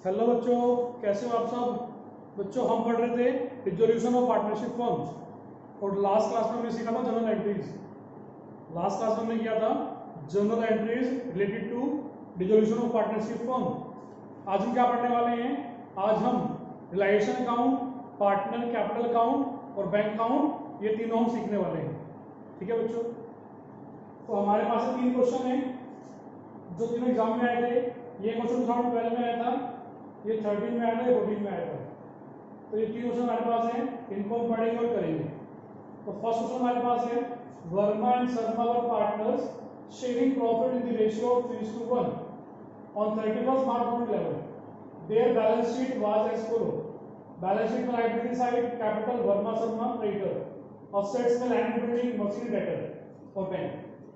Hello बच्चों, कैसे हो आप सब। बच्चों हम पढ़ रहे थे रिजोल्यूशन ऑफ पार्टनरशिप फर्म्स और लास्ट क्लास में हमने सीखा था जनरल एंट्रीज। लास्ट क्लास में हमने किया था general entries related to resolution of partnership firm. आज हम क्या पढ़ने वाले हैं? आज हम realisation account, partner capital account और बैंक अकाउंट, ये तीनों हम सीखने वाले हैं। ठीक है बच्चों, तो हमारे पास ये तीन क्वेश्चन हैं जो तीनों एग्जाम में आए थे। ये क्वेश्चन 2012 में आया था, ये 13 में आया था, ये 14 में आया था। तो ये तीन क्वेश्चन हमारे पास हैं, इनको हम पढ़ेंगे और करेंगे। तो फर्स्ट क्वेश्चन हमारे पास है, Verma and Sharma were partners sharing profit in the ratio of 3:1 on 31st March 2011. Their balance sheet was as follow. Balance sheet में liability side capital Verma Sharma creditor, assets में लैंड बिल्डिंग मशीन डेटर और bank.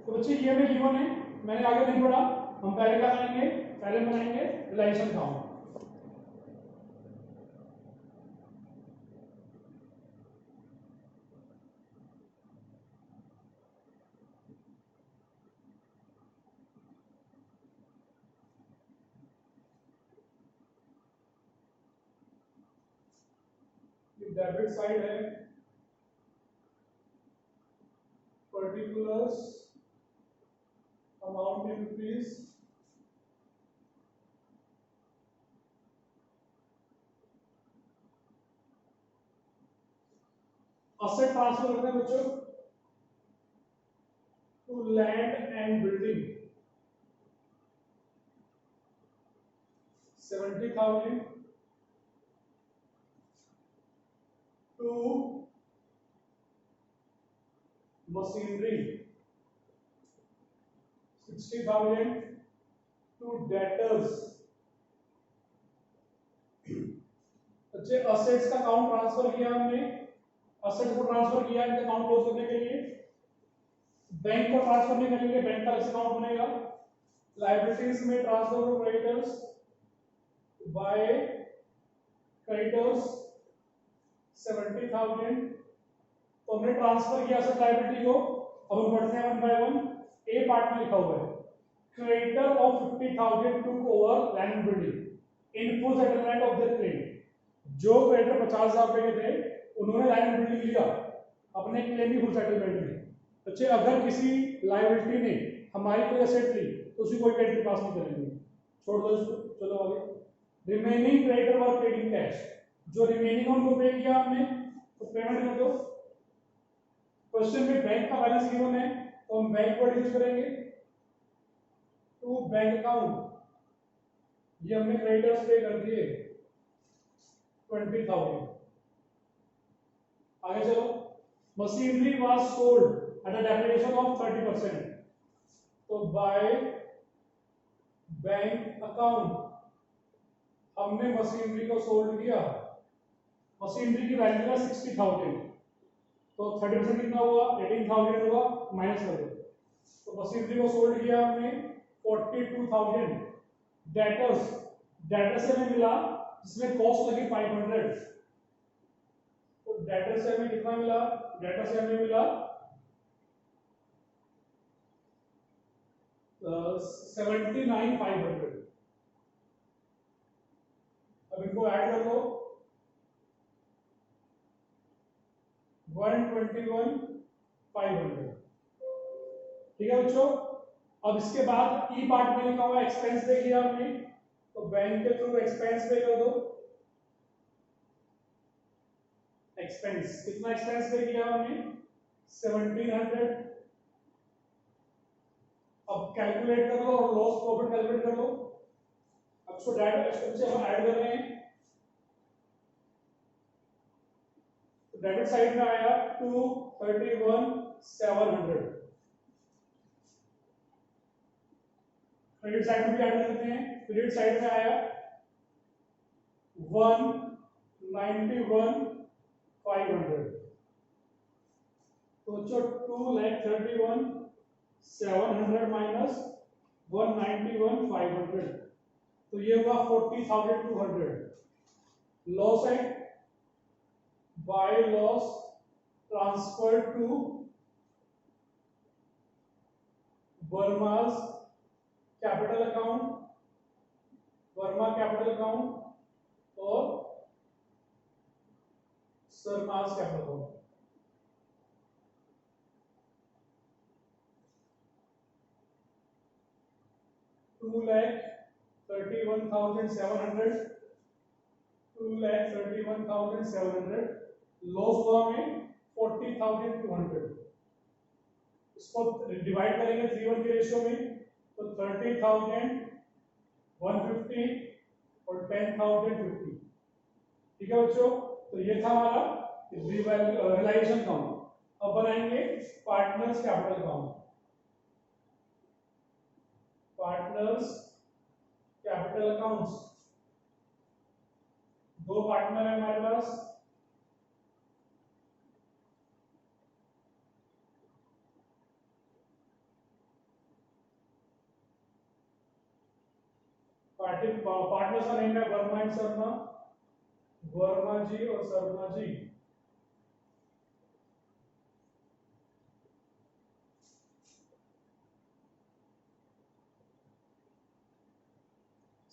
तो बच्चे ये हमें गिवन है, मैंने आगे नहीं पढ़ा। हम पहले क्या करेंगे? पहले बनाएंगे रिलेशन अकाउंट। डेबिट साइड है particulars amount in rupees, asset transfer करते हैं बच्चों to land and building 70,000 to machinery 60,000 to debtors. अच्छे असेट्स का अकाउंट ट्रांसफर किया हमने, असेट्स को ट्रांसफर किया इनका अकाउंट क्लोज करने के लिए। बैंक को ट्रांसफर नहीं करेंगे, बैंक का अकाउंट बनेगा। लायबिलिटीज में transfer of creditors by creditors 70,000। तो हमने ट्रांसफर किया सब लायबिलिटी को। अब हम पढ़ते हैं one by one. A part में लिखा हुआ है, creditor of 50,000 took over land building in full settlement of their claim. जो क्रेडिटर 50,000 रुपए के थे उन्होंने लैंड बिल्डिंग लिया अपने क्लेम की फुल सेटलमेंट में। अच्छे, अगर किसी लायबिलिटी ने हमारी कोई एसेट ली तो उसी कोई क्रेडिट पास नहीं करेंगे, छोड़ दो इसको। चलो आगे। Remaining creditor were paid in cash. जो रिमेनिंग उनको पे किया हमने तो पेमेंट कर दो। क्वेश्चन में बैंक का बैलेंस गिवन है तो हम बैंक वर्ड यूज करेंगे टू बैंक अकाउंट। ये हमने क्रेडिटर्स पे कर दिए 20,000। आगे चलो। Machinery was sold at a depreciation of 30%। तो बाय बैंक अकाउंट हमने मशीनरी को सोल्ड किया। मशीनरी की वैल्यू है 60,000, तो 30% कितना हुआ? 18,000 हुआ, माइनस कर दो। तो मशीनरी को सोल्ड किया हमने 42,000। डेटर्स, डेटर्स से हमें मिला जिसमें कॉस्ट लगी 500। तो डेटर से हमें कितना मिला? डेटर से हमें मिला 79,500। अब इनको ऐड कर दो 121,500। ठीक है बच्चों। अब इसके बाद ई पार्ट में लिखा हुआ एक्सपेंस पे किया हमने, तो बैंक के थ्रू एक्सपेंस पे कर दो। एक्सपेंस कितना एक्सपेंस पे किया हमने? 1,700। अब कैलकुलेट कर लो और लॉस प्रॉफिट कैलकुलेट कर लो। अब इसको डायरेक्ट से हम ऐड कर रहे हैं। तो डेबिट साइड में आया 231,700। क्रेडिट साइड में भी ऐड करते हैं। क्रेडिट साइड में आया 191,500। तो जो 2,31,700 माइनस 191,500, तो ये हुआ 40,200। लॉस है by loss transfer to Verma's capital account Verma capital account और सरनाज कैपिटल अकाउंट। 2,31,700, 2,31,700, लॉस हुआ हमें 40,200। इसको डिवाइड करेंगे 3:1 के रेशियो में, तो 30,150 और 10,050। ठीक है बच्चों, तो ये था हमारा रियलाइजेशन अकाउंट। अब बनाएंगे partners capital account. Partners capital accounts, दो पार्टनर है हमारे पास, पार्टनर्स का नेम है वर्मा एंड शर्मा, वर्मा जी और शर्मा जी।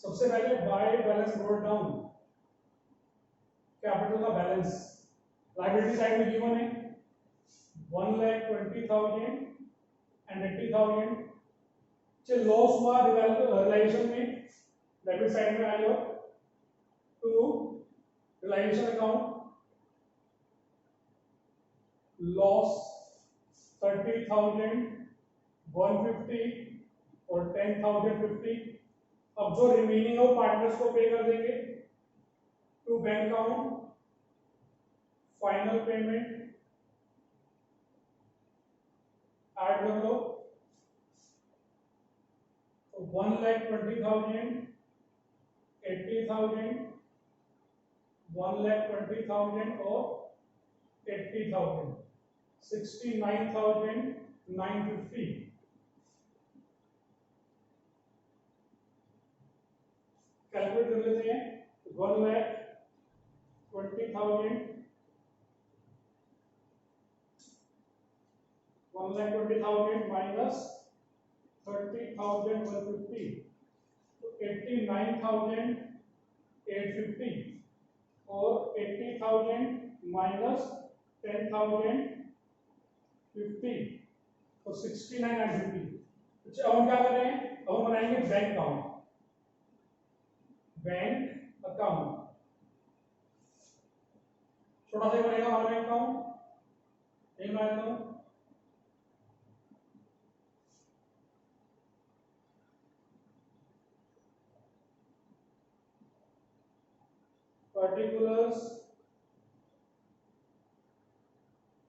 सबसे पहले by balance note down, capital का बैलेंस। लायबिलिटी साइड में गिवन है 1,20,000 एंड 80,000। चलिए लॉस हुआ रियलाइजेशन में, डेबिट साइड में आ जाओ टू रियलाइजेशन अकाउंट, लॉस 30,150 और 10,050। अब जो रिमेनिंग है वो पार्टनर्स को पे कर देंगे to bank account, final payment add कर लो। 1,20,000, 80,000, 1,20,000 और 80,000, 69,950। कैलकुलेट कर लेते हैं। 1,20,000, 1,20,000 माइनस 30,150, तो 89,850 और 80,000 माइनस 10,050, तो 69,950। अच्छा, अब हम क्या कर रहे हैं, अब हम बनाएंगे बैंक अकाउंट। बैंक अकाउंट छोटा सा बनेगा हमारा बैंक अकाउंट, एक बनाता हूं। particulars,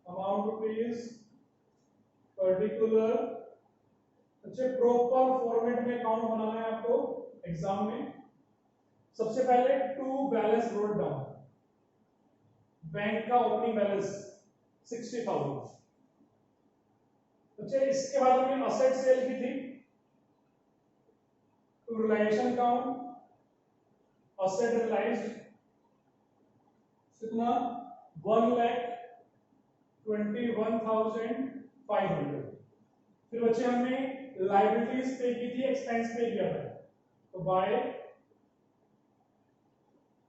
amount rupees, particular। अच्छे प्रॉपर फॉर्मेट में अकाउंट बनाना है आपको एग्जाम में। सबसे पहले to balance note down, bank का ओपनिंग बैलेंस 60,000। अच्छा, इसके बाद हमने असेट सेल की थी, to realisation account, asset realised कितना 1,21,500। फिर बच्चे हमने लायबिलिटीज पे की थी, एक्सपेंस पे किया था, तो बाय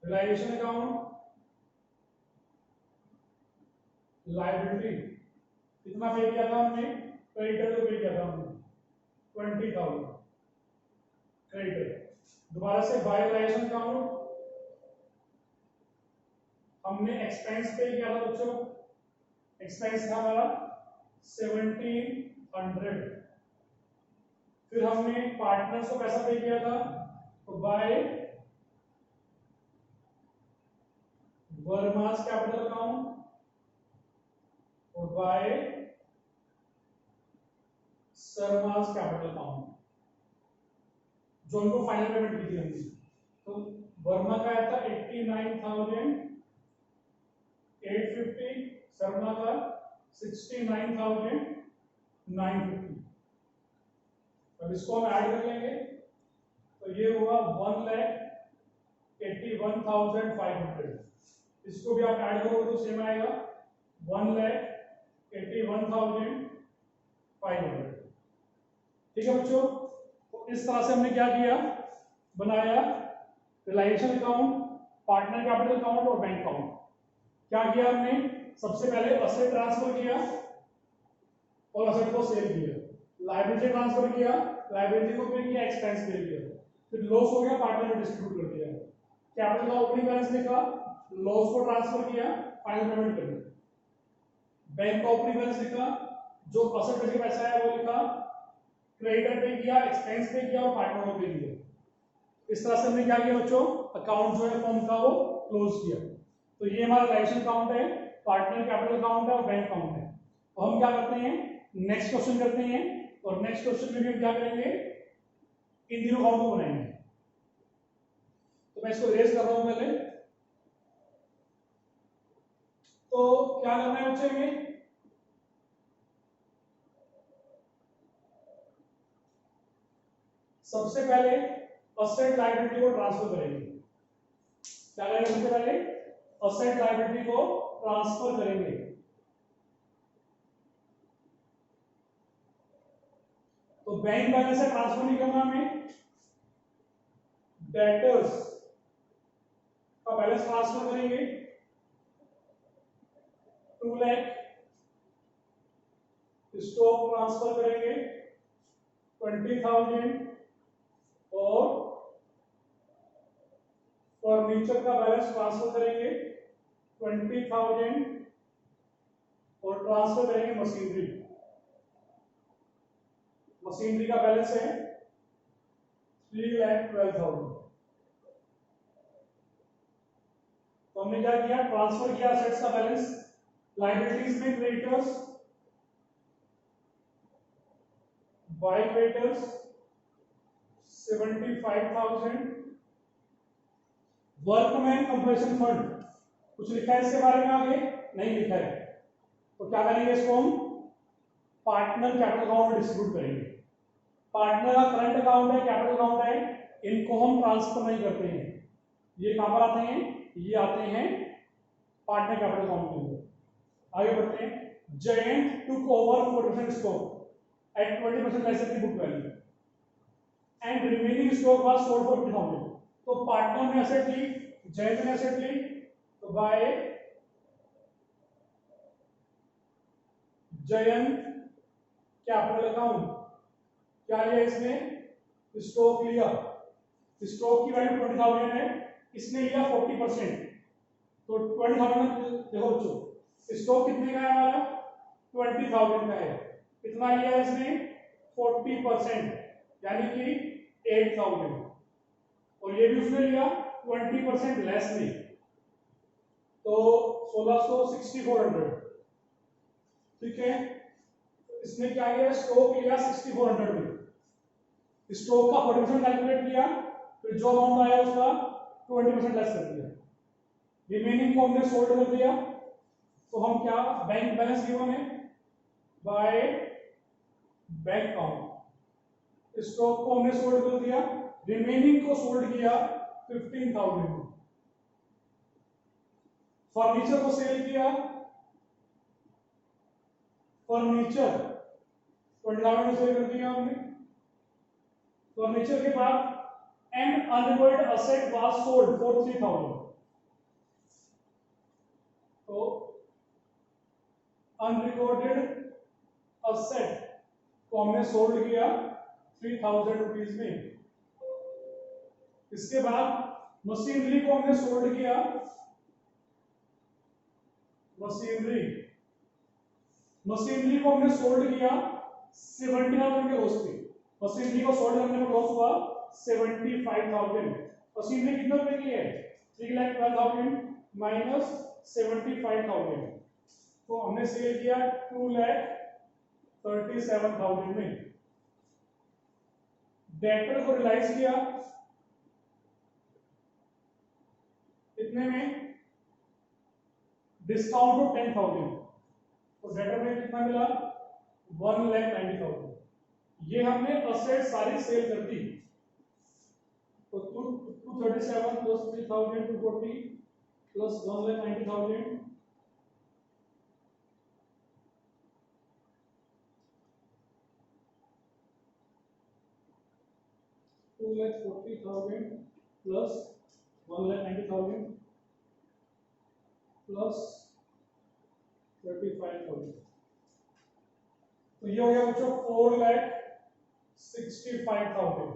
रियलाइजेशन अकाउंट लायबिलिटी कितना पे किया था हमने, क्रेडिटर को पे किया था हमने 20,000 क्रेडिटर। दोबारा से बाय रियलाइजेशन अकाउंट हमने एक्सपेंस पे किया था बच्चों, एक्सपेंस था हमारा 1,700। फिर हमने पार्टनर्स को पैसा पे किया था, तो बाय वर्मास कैपिटल अकाउंट और बाय शर्मास कैपिटल अकाउंट, जो उनको फाइनल पेमेंट की थी हमने। तो वर्मा का आया था 89,850, शर्मा का 69,950। अब इसको हम ऐड कर लेंगे, तो ये होगा 1,81,500। इसको भी आप ऐड करोगे तो सेम आएगा 1,81,500। ठीक है बच्चों, तो इस तरह से हमने क्या किया, बनाया realisation account, partner capital account और बैंक अकाउंट। क्या किया हमने, सबसे पहले असेट ट्रांसफर किया और असेट को सेल किया, लायबिलिटी ट्रांसफर किया, लायबिलिटी को पे किया, एक्सपेंस पे किया, फिर लॉस हो गया पार्टनर में डिस्ट्रीब्यूट कर दिया, कैपिटल का ओपनिंग बैलेंस लिखा, लॉस को ट्रांसफर किया, फाइनल पेमेंट कर दिया, बैंक का ओपनिंग बैलेंस लिखा, जो असेट में पैसा है वो लिखा, क्रेडिटर पे किया, एक्सपेंस पे किया और पार्टनर को पे किया। इस तरह से हमने क्या किया बच्चों, अकाउंट जो है फर्म का वो क्लोज किया। तो ये हमारा लाइसेंस अकाउंट है, पार्टनर कैपिटल अकाउंट है और बैंक अकाउंट है। तो हम क्या करते हैं, नेक्स्ट क्वेश्चन करते हैं, और नेक्स्ट क्वेश्चन में भी हम क्या करेंगे, इन तीनों अकाउंट को बनाएंगे। तो मैं इसको इरेज कर रहा हूं पहले। तो क्या करना है बच्चे में, सबसे पहले असेट लायबिलिटी को ट्रांसफर करेंगे। क्या करेंगे, सबसे पहले असेट लायबिलिटी को ट्रांसफर करेंगे। तो बैंक बैलेंस से ट्रांसफर नहीं करना हमें, डेटर्स का बैलेंस ट्रांसफर करेंगे 2 लाख, स्टॉक ट्रांसफर करेंगे 20,000 और फर्नीचर का बैलेंस ट्रांसफर करेंगे 20,000 और ट्रांसफर करेंगे मशीनरी। मशीनरी का बैलेंस है 3,12,000। तो हमने क्या किया, ट्रांसफर किया असेट्स का बैलेंस, लायबिलिटीज में creditors, by creditors 75,000, workman compensation fund, कुछ लिखा है इसके बारे में आगे, नहीं लिखा है। तो क्या करेंगे, इसको हम पार्टनर कैपिटल अकाउंट में डिस्ट्रीब्यूट करेंगे। पार्टनर का करंट अकाउंट है, कैपिटल अकाउंट है, इनको हम ट्रांसफर नहीं करते हैं। ये कहां पर आते हैं, ये आते हैं पार्टनर कैपिटल अकाउंट के अंदर। आगे बढ़ते हैं। Jayant took over 4% stock at 20% less than book value and remaining stock was sold for 50,000। तो पार्टनर ने एसेट ली, जयंत ने एसेट ली, तो बाय जयंत कैपिटल अकाउंट क्या लिया इसने, स्टॉक लिया, स्टॉक की वैल्यू 20,000 है, इसने लिया 40%। तो 20,000 देखो बच्चों, स्टॉक कितने का है हमारा, 20,000 का है, कितना लिया इसने 40%, यानी कि 8,000, और ये भी उसने लिया 20% लेस में, तो 1600, ठीक है। इसने क्या किया, स्टॉक लिया 6400 में, स्टॉक का 40% कैलकुलेट किया, फिर जो अमाउंट आया उसका 20% लेस कर दिया, रिमेनिंग को हमने सोल्ड कर दिया। तो हम क्या, बैंक बैलेंस गिवन है बाय बैंक अकाउंट, स्टॉक को हमने सोल्ड कर दिया, रिमेनिंग को सोल्ड किया 15,000 में, फर्नीचर को सेल किया, फर्नीचर 20,000 में सेल कर दिया हमने। फर्नीचर के बाद and unrecorded asset was sold for 3,000। तो अनरिकॉर्डेड असेट को हमने सोल्ड किया 3,000 रुपीज में। इसके बाद मशीनरी को हमने सोल्ड किया, मशीनरी को हमने सोल्ड किया 70,000 के लॉस पे। मशीनरी को सोल्ड करने में लॉस हुआ 75,000। मशीनरी कितने रुपए की है, 3,12,000 माइनस 75,000, तो हमने सेल किया 2,37,000 में। डेटर को रिलाइज किया कितने में, डिस्काउंट ऑफ 10,000, तो डेटर में कितना मिला 1,90,000। ये हमने असेट सारी सेल कर दी। तो 237 प्लस 3,000 240 प्लस 1,90,000 2,40,000 प्लस 1,90,000 प्लस 35,000, तो ये हो गया बच्चों 4,65,000।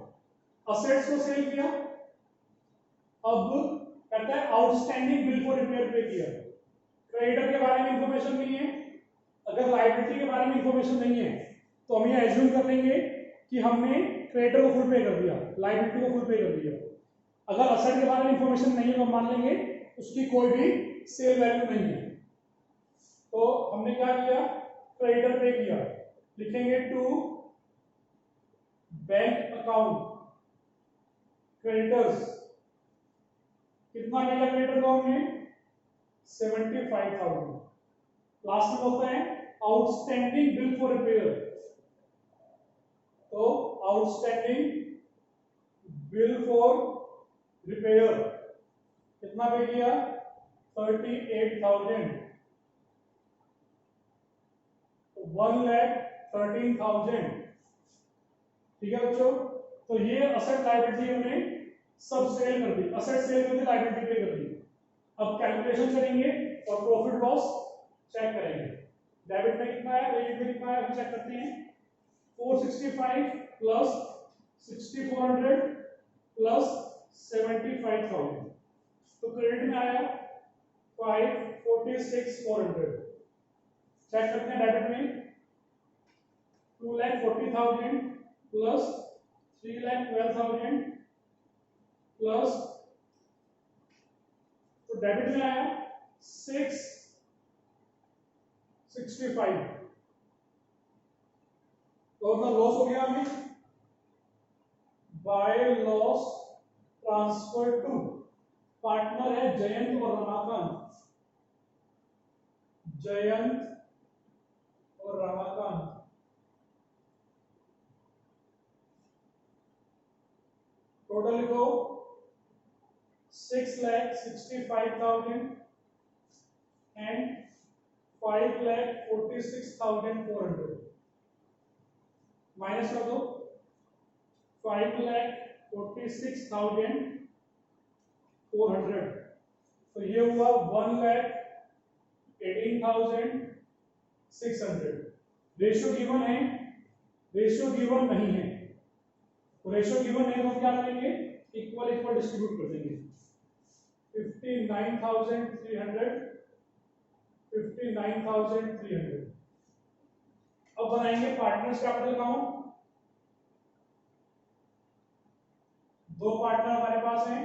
असेट्स को सेल किया। अब कहता है आउटस्टैंडिंग बिल फॉर रिपेयर पे किया। क्रेडिटर के बारे में इंफॉर्मेशन नहीं है। अगर लायबिलिटी के बारे में इंफॉर्मेशन नहीं है तो हम ये एज्यूम कर लेंगे कि हमने क्रेडिटर को फुल पे कर दिया, लायबिलिटी को फुल पे कर दिया। अगर असेट के बारे में इंफॉर्मेशन नहीं है तो मान लेंगे उसकी कोई भी सेल वैल्यू नहीं है। तो हमने क्या किया, क्रेडिटर पे किया। लिखेंगे टू बैंक अकाउंट क्रेडिटर्स, कितना मिला क्रेडिटर को हमने 75,000। लास्ट में होता है आउटस्टैंडिंग बिल फॉर रिपेयर, तो आउटस्टैंडिंग बिल फॉर रिपेयर कितना पे किया 38,000, 1,13,000। ठीक है बच्चों, तो ये असेट लायबिलिटी हमने सब सेल कर दी, असेट सेल कर दी, लायबिलिटी पे कर दी। अब कैलकुलेशन करेंगे और प्रॉफिट लॉस चेक करेंगे। डेबिट में कितना है, क्रेडिट में कितना है, चेक करते हैं। 465 प्लस 6400 प्लस 75,000, तो क्रेडिट में आया 546,400। चेक करते हैं डेबिट में 2,40,000 प्लस 3,12,000 प्लस, तो डेबिट में आया 665, तो अपना लॉस हो गया हमें by loss transfer to, partner है जयंत और रमाकांत, जयंत और रमाकांत। टोटल लिखो 6,65,000 एंड 5,46,400, माइनस कर दो 5,46,400, तो ये हुआ 1,18,600। रेशियो गिवन है, रेशियो गिवन नहीं है, तो रेशियो गिवन है तो क्या करेंगे, इक्वल इक्वल डिस्ट्रीब्यूट कर देंगे। 59,300, 59,300। अब बनाएंगे पार्टनर्स कैपिटल अकाउंट। दो पार्टनर हमारे पास हैं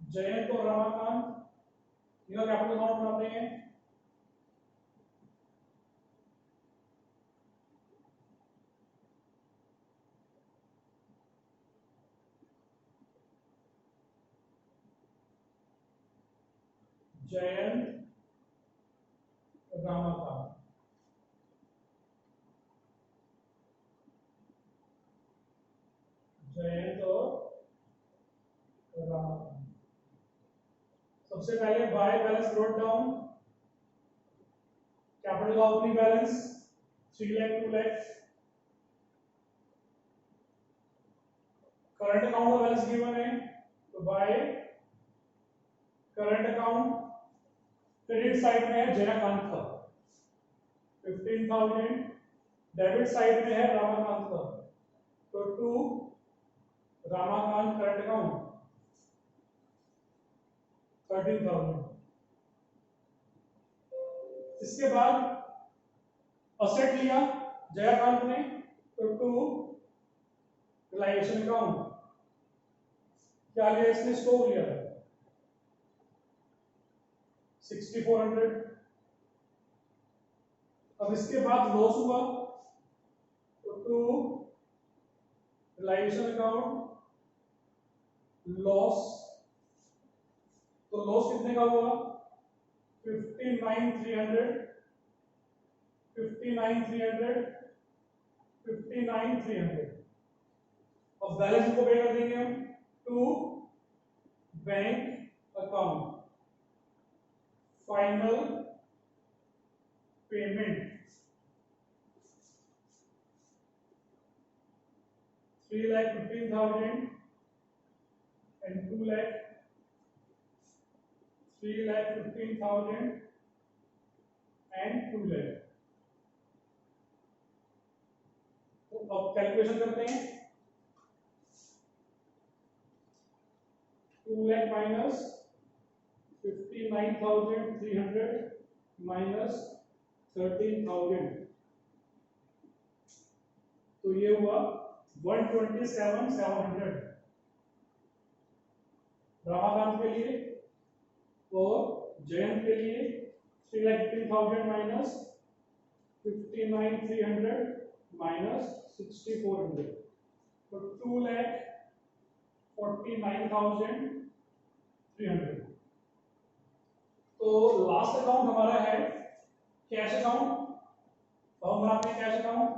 जयंत और रमाकांत, इनका कैपिटल अकाउंट बनाते हैं। जयंत रमाकांत, जयंत और रमाकांत। सबसे पहले by balance note down, capital का opening balance 3 lakh 2 lakh, current account का बैलेंस गिवन है तो by current account, credit side में है जयकांत का 15,000, डेबिट साइड में है रामाकांत का, तो टू रामाकांत करंट अकाउंट 13,000। इसके बाद असेट लिया जयकांत ने, तो टू रिलायेशन अकाउंट, क्या लिया इसने, स्टोव लिया था 6,400। अब इसके बाद लॉस हुआ तो टू रिलायेशन अकाउंट लॉस, तो लॉस कितने का हुआ 59,300, 59,300, 59,300। अब बैलेंस को पे कर देंगे हम to bank account final payment 3,15,000 and 2,00,000 3,15,000 and 2 lakh. तो अब कैलकुलेशन करते हैं। 2 लाख माइनस 59,300 माइनस 13,000, तो ये हुआ 127,700 रमाकांत के लिए, और जयंत के लिए 3,15,000 माइनस 59,300 माइनस 6,400, तो 2,49,300। तो लास्ट अकाउंट हमारा है कैश अकाउंट। तो हम बनाते हैं कैश अकाउंट।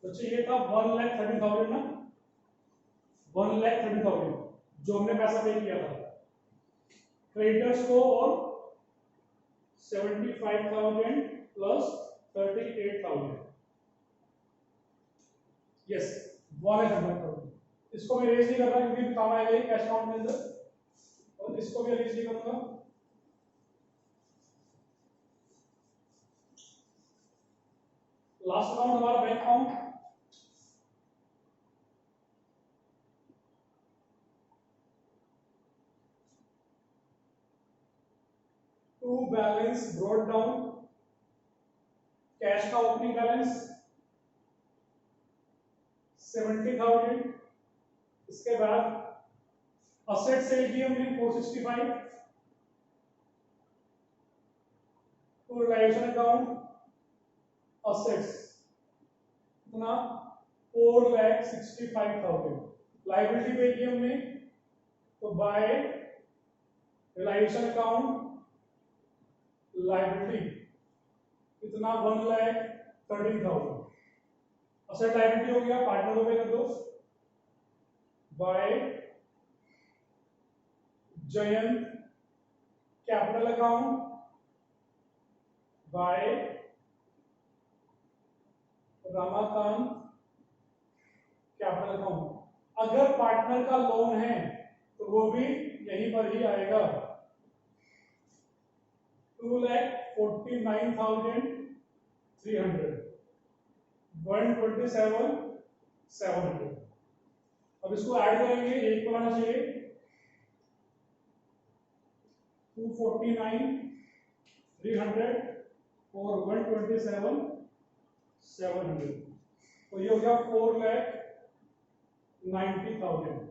तो चाहिए था 1,30,000 ना, 1,30,000 जो हमने पैसा पे किया था क्रेडिटर्स को, और 75,000 प्लस 38,000। यस, 1,30,000। इसको मैं रेज नहीं कर रहा क्योंकि काम आएगा ये कैश अकाउंट के अंदर, और इसको भी रेज नहीं करूंगा। लास्ट अकाउंट हमारा bank account. To balance brought down, cash का ओपनिंग बैलेंस 70,000, इसके बाद असेट सेल की हमने 465, टू रिलायेशन अकाउंट असेट्स कितना 4,65,000, लायबिलिटी पे की हमने, तो बाय रिलायेशन अकाउंट लायबिलिटी कितना 1,13,000, असेट लायबिलिटी हो गया, पार्टनर को पे कर दो, by Jayant capital account by Ramakant capital account. अगर पार्टनर का लोन है तो वो भी यहीं पर ही आएगा, 2,49,300, 127,700। अब इसको ऐड करेंगे, एक को आना चाहिए 249,300 और 127,700, तो ये हो गया 4,90,000।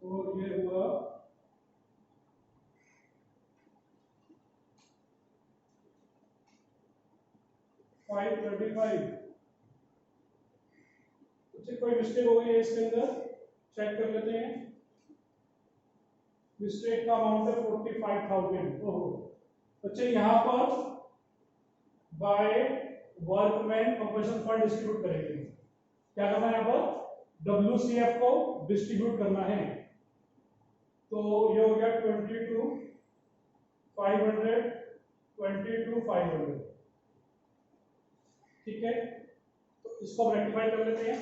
और ये हुआ 535। कोई मिस्टेक हो गई है इसके अंदर, चेक कर लेते हैं। मिस्टेक का अमाउंट है 45,000। ओहो, बच्चे यहाँ पर by workman compensation fund distribute करेंगे। क्या करना है यहाँ पर, WCF को डिस्ट्रीब्यूट करना है। तो ये हो गया 22,500, 22,500, ठीक है। तो इसको रेक्टिफाई कर लेते हैं।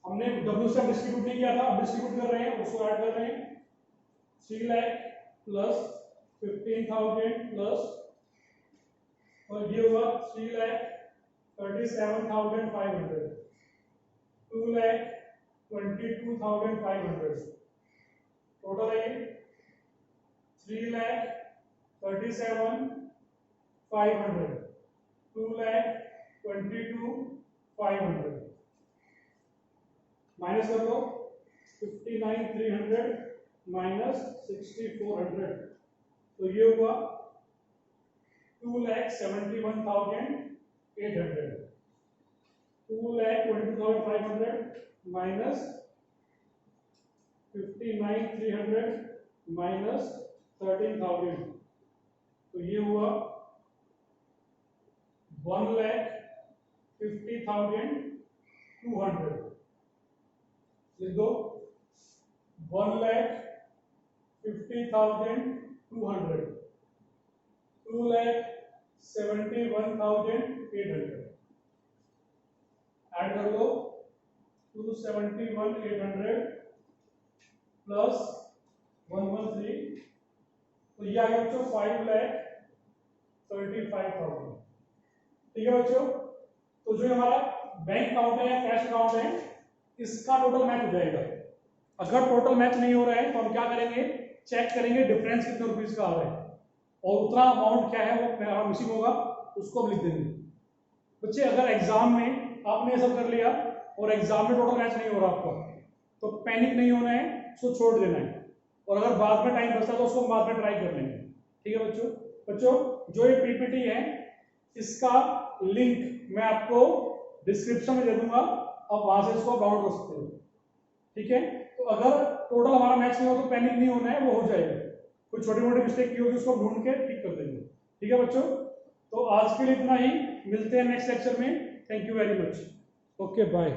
हमने WCF डिस्ट्रीब्यूट नहीं किया था, अब डिस्ट्रीब्यूट कर रहे हैं, उसको ऐड कर रहे हैं। 3 लाख प्लस 15,000 प्लस, और ये हुआ 3,37,500, 2,22,500, टोटल है 3,37,500, 2,22,500, माइनस कर दो 59,300 माइनस 6,400, तो ये हुआ 2,71,800। 2,22,500 माइनस 59,300 माइनस 13,000, तो ये हुआ 1,50,200। लिख दो 1,50,200, 2,71,800 ऐड कर लो। 271,800 प्लस 113, तो ये आ गया बच्चों 5,35,000। ठीक है बच्चों, तो जो हमारा बैंक अकाउंट है या कैश अकाउंट है, इसका टोटल मैच हो जाएगा। अगर टोटल मैच नहीं हो रहा है तो हम क्या करेंगे, चेक करेंगे डिफरेंस कितने रुपीस का आ रहा है, और उतना अमाउंट क्या है वो मिसिंग होगा, उसको हम लिख देंगे। बच्चे अगर एग्जाम में आपने सब कर लिया और एग्जाम में टोटल मैच नहीं हो रहा आपका, तो पैनिक नहीं होना है, उसको छोड़ देना है, और अगर बाद में टाइम बचता है तो उसको बाद में ट्राई कर लेंगे। ठीक है बच्चों, जो ये पीपीटी है इसका लिंक मैं आपको डिस्क्रिप्शन में दे दूंगा, आप वहां से इसको डाउनलोड कर सकते हो। ठीक है, तो अगर टोटल हमारा मैच नहीं हो तो पैनिक नहीं होना है, वो हो जाएगा। कोई छोटी मोटी मिस्टेक की होगी उसको ढूंढ के ठीक कर देंगे। ठीक है बच्चों, तो आज के लिए इतना ही, मिलते हैं नेक्स्ट लेक्चर में। Thank you very much. Okay bye.